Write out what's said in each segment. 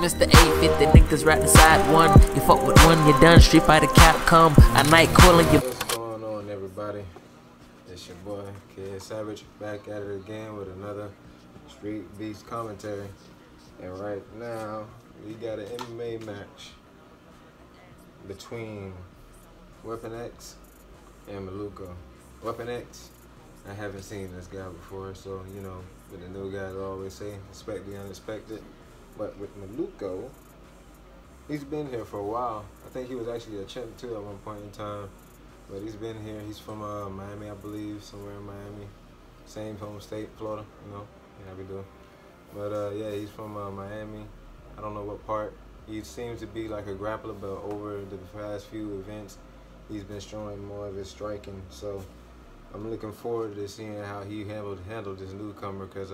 Mr. 850, niggas right beside one. You fuck with one, you done. Street Fighter Capcom, a night calling you. What's going on, everybody? It's your boy Kid Savage, back at it again with another Streetbeefs commentary. And right now we got an MMA match between Weapon X and Maluko. Weapon X, I haven't seen this guy before, so you know, with the new guys always say, expect the unexpected. But with Maluko, he's been here for a while. I think he was actually a champ too at one point in time. But he's been here. He's from Miami, I believe, somewhere in Miami. Same home state, Florida, you know, yeah, we do. But yeah, he's from Miami. I don't know what part. He seems to be like a grappler, but over the past few events, he's been showing more of his striking. So I'm looking forward to seeing how he handled this newcomer, because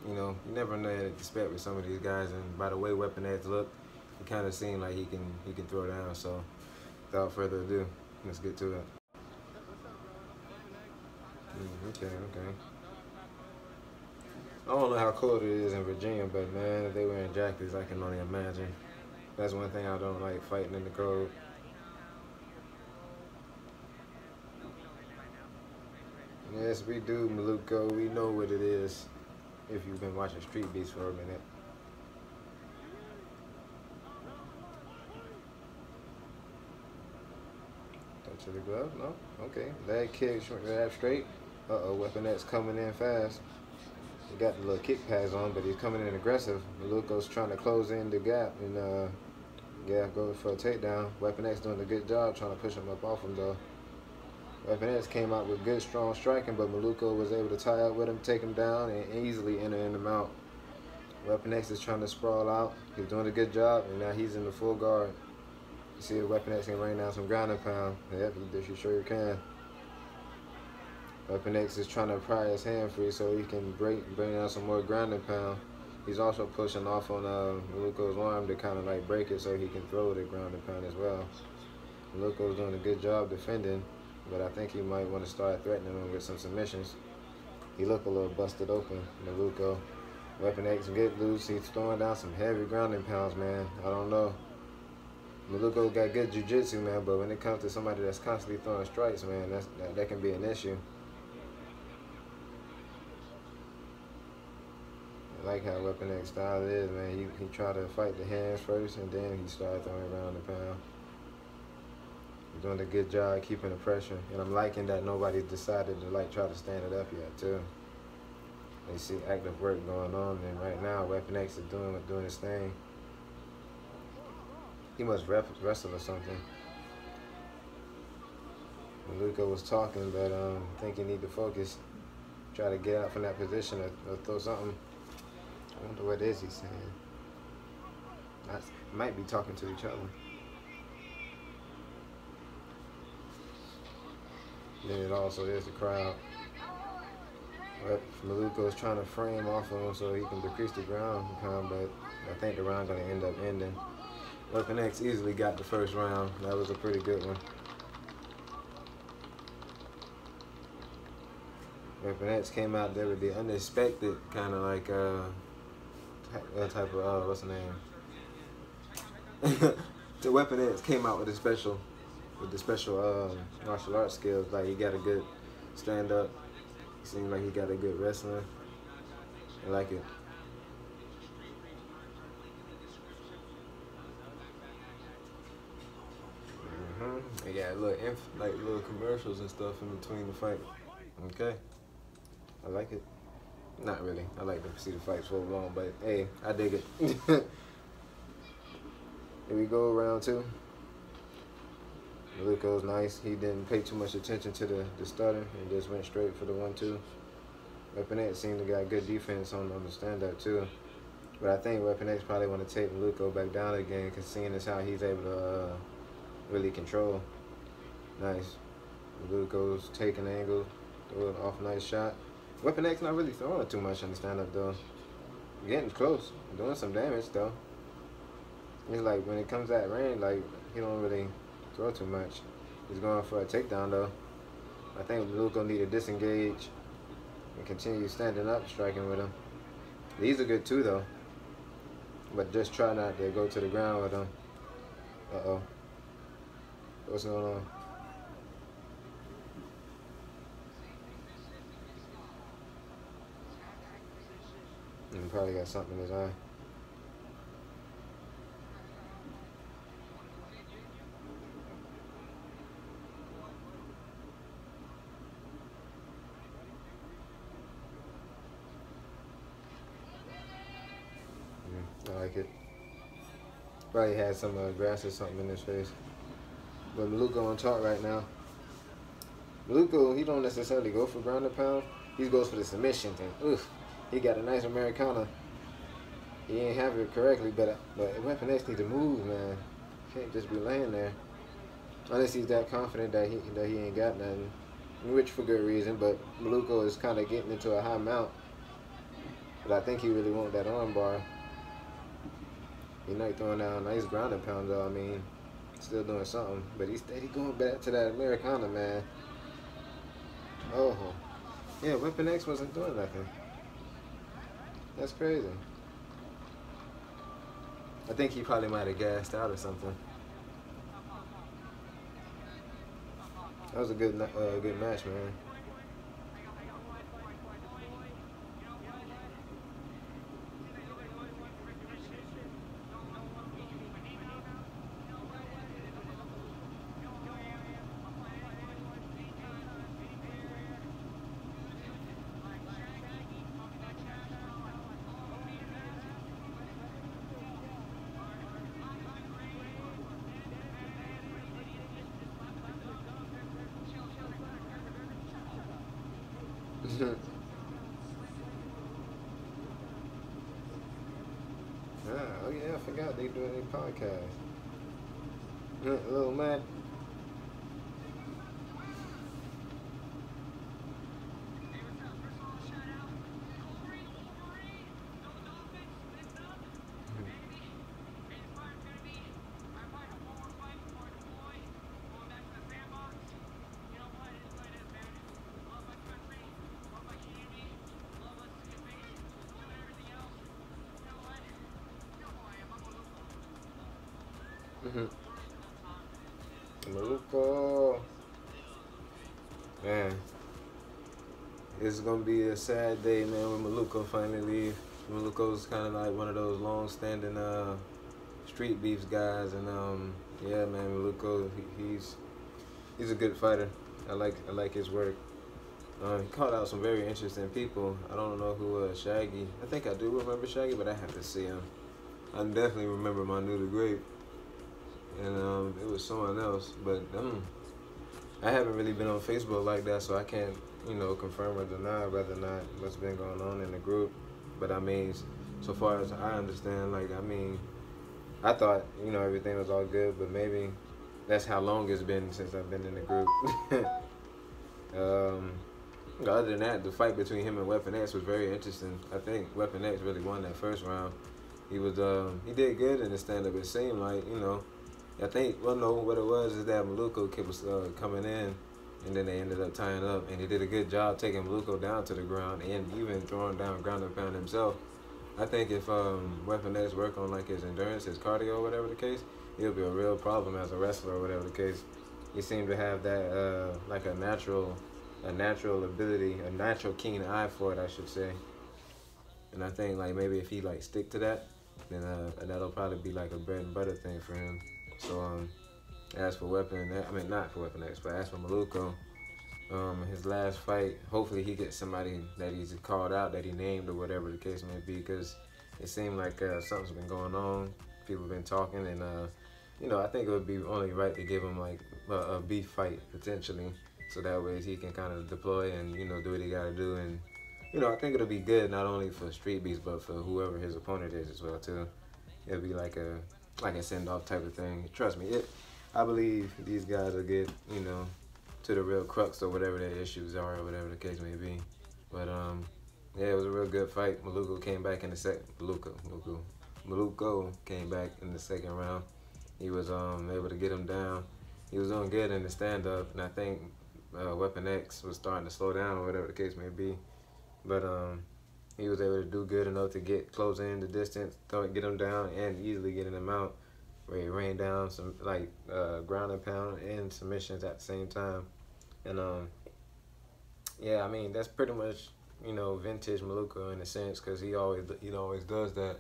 you know, you never know what to expect with some of these guys. And by the way Weapon X look, it kind of seemed like he can throw down. So without further ado, let's get to it. Okay. I don't know how cold it is in Virginia, but man, if they wearing jackets, I can only imagine. That's one thing I don't like, fighting in the cold. Yes, we do, Maluko. We know what it is if you've been watching Streetbeefs for a minute. Touch of the glove? No? Okay. Leg kick, jab straight. Uh-oh, Weapon X coming in fast. He got the little kick pads on, but he's coming in aggressive. Maluko's trying to close in the gap and yeah, go for a takedown. Weapon X doing a good job trying to push him up off him though. Weapon X came out with good, strong striking, but Maluko was able to tie up with him, take him down, and easily enter in the mount. Weapon X is trying to sprawl out. He's doing a good job, and now he's in the full guard. You see the Weapon X can rain down some ground and pound. Yep, you sure can. Weapon X is trying to pry his hand free so he can bring down some more ground and pound. He's also pushing off on Maluko's arm to kind of like break it so he can throw the ground and pound as well. Maluko's doing a good job defending, but I think he might want to start threatening him with some submissions. He looked a little busted open, Maluko. Weapon X get loose. He's throwing down some heavy grounding pounds, man. I don't know. Maluko got good jiu-jitsu, man, but when it comes to somebody that's constantly throwing strikes, man, that can be an issue. I like how Weapon X style is, man. He tried to fight the hands first, and then he started throwing around the pound. He's doing a good job keeping the pressure, and I'm liking that nobody's decided to like try to stand it up yet too. They see active work going on, and right now Weapon X is doing his thing. He must wrestle or something. Maluko was talking, but I think he need to focus. Try to get out from that position or throw something. I wonder what is he saying. Might be talking to each other. Then it also is the crowd. But Maluko is trying to frame off of him so he can decrease the ground pound, but I think the round's gonna end up ending. Weapon X easily got the first round. That was a pretty good one. Weapon X came out there with the unexpected kind of like that type of what's the name? The Weapon X came out with the special martial arts skills. Like he got a good stand up. Seemed like he got a good wrestling. I like it. They got little commercials and stuff in between the fight. Okay, I like it. Not really. I like to see the fights so long, but hey, I dig it. Here we go, round two. Maluko's nice. He didn't pay too much attention to the stutter and just went straight for the 1-2. Weapon X seemed to got good defense on the stand-up too. But I think Weapon X probably want to take Maluko back down again, because seeing as how he's able to really control. Nice. Maluko's taking an angle, throw it off, nice shot. Weapon X not really throwing too much on the stand-up though. Getting close, doing some damage though. It's like when it comes that range, like he don't really throw too much. He's going for a takedown though. I think Maluko need to disengage and continue standing up, striking with him. These are good too though. But just try not to go to the ground with him. Uh-oh. What's going on? He probably got something in his eye. I like it. Probably had some grass or something in his face. But Maluko on top right now. Maluko, he don't necessarily go for ground and pound. He goes for the submission thing. Oof. He got a nice Americana. He ain't have it correctly, but Weapon X need to move, man. Can't just be laying there. Unless he's that confident that he ain't got nothing. Which for good reason, but Maluko is kind of getting into a high mount. But I think he really wants that arm bar. He's not throwing down nice ground and pound though. I mean, still doing something. But he's steady going back to that Americana, man. Oh. Yeah, Weapon X wasn't doing nothing. That's crazy. I think he probably might have gassed out or something. That was a good match, man. Oh yeah, I forgot they doing a podcast. Little man. Maluko. Man, it's gonna be a sad day, man, when Maluko finally leave. Maluko's kind of like one of those long-standing street beefs guys, and yeah, man, Maluko, he's a good fighter. I like his work. He called out some very interesting people. I don't know who Shaggy. I think I do remember Shaggy, but I have to see him. I definitely remember Manu the Great. And it was someone else, but I haven't really been on Facebook like that, so I can't, confirm or deny whether or not what's been going on in the group. But I mean, so far as I understand, I thought, everything was all good, but maybe that's how long it's been since I've been in the group. Other than that, the fight between him and Weapon X was very interesting. I think Weapon X really won that first round. He did good in the stand-up. It seemed like, I think, what it was is that Maluko kid was coming in, and then they ended up tying up, and he did a good job taking Maluko down to the ground and even throwing down ground and pound himself. I think if Weapon X work on his endurance, his cardio, whatever the case, he'll be a real problem as a wrestler or whatever the case. He seemed to have that a natural ability, a natural keen eye for it, I should say. And I think maybe if he stick to that, then that'll probably be a bread and butter thing for him. So as for not for Weapon X, but as for Maluko, his last fight, hopefully he gets somebody that he's called out, that he named or whatever the case may be, because it seemed like something's been going on. People have been talking, and I think it would be only right to give him a beef fight potentially, so that way he can kind of deploy and do what he got to do. And I think it'll be good not only for Streetbeefs but for whoever his opponent is as well too. It'll be like a send-off type of thing. Trust me, I believe these guys will get, to the real crux of whatever their issues are or whatever the case may be. But yeah, it was a real good fight. Maluko came back in the Maluko came back in the second round. He was able to get him down. He was doing good in the stand-up, and I think Weapon X was starting to slow down or whatever the case may be. But he was able to do good enough to get close in the distance, get him down, and easily getting him out. Where he rained down some ground and pound and submissions at the same time. And yeah, I mean, that's pretty much, you know, vintage Maluko in a sense, because he always does that.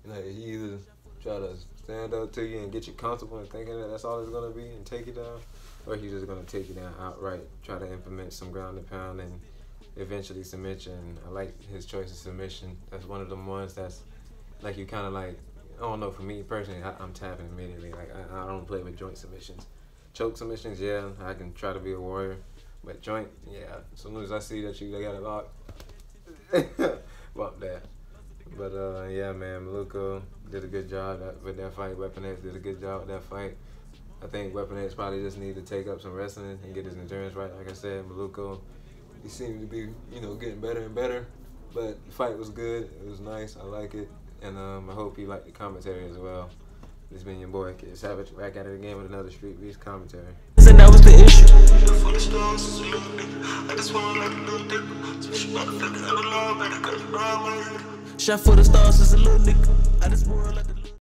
You know, he either try to stand up to you and get you comfortable and thinking that that's all it's gonna be and take you down, or he's just gonna take you down outright, try to implement some ground and pound and eventually submit you. And I like his choice of submission. That's one of them ones that's like you kind of like, I don't know, for me personally, I'm tapping immediately. Like I don't play with joint submissions. Choke submissions, yeah, I can try to be a warrior, but joint, yeah. As soon as I see that you got it locked, bump that. But yeah, man, Maluko did a good job with that fight. Weapon X did a good job with that fight. I think Weapon X probably just need to take up some wrestling and get his endurance right. Like I said, Maluko, he seemed to be, you know, getting better and better. But the fight was good. It was nice. I like it. And I hope you like the commentary as well. This been your boy, Kid Savage, back at it again with another Streetbeefs commentary. And that was the issue. Shot for the stars is a little nigga. I just want like the